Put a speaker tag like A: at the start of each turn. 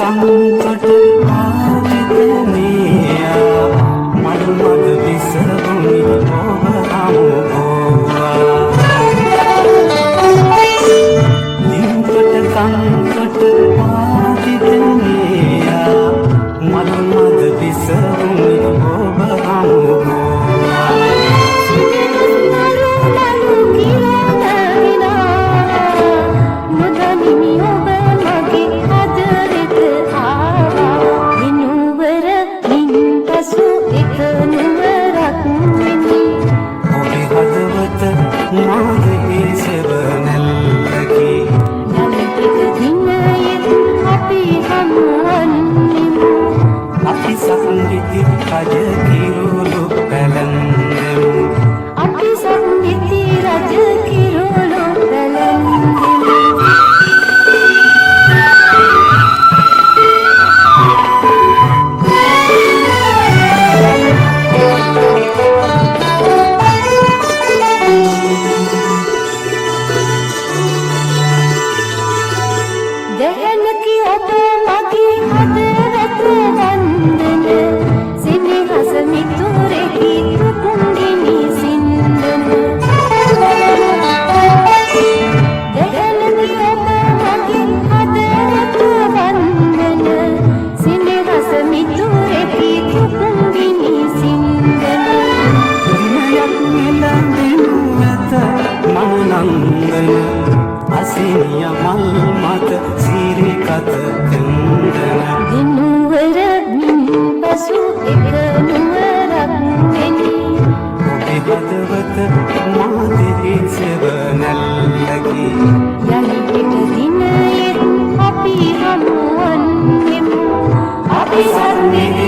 A: කංකට ආවිතනේයා මල් මද විසරුනි ඔබ හමුවා දින්කට කංකට ආවිතනේයා මල් මද විසරුනි ඔබ හමුවා අසිනිය මල් මත සිරි කත කන්දන දිනුවර පසු එක නුවරක් මෙනි ඔබේ හදවත මාදේ සෙවනල්ලකි යලි එක දිනයේ අපි හමුවන්නෙමු අපි සරණේ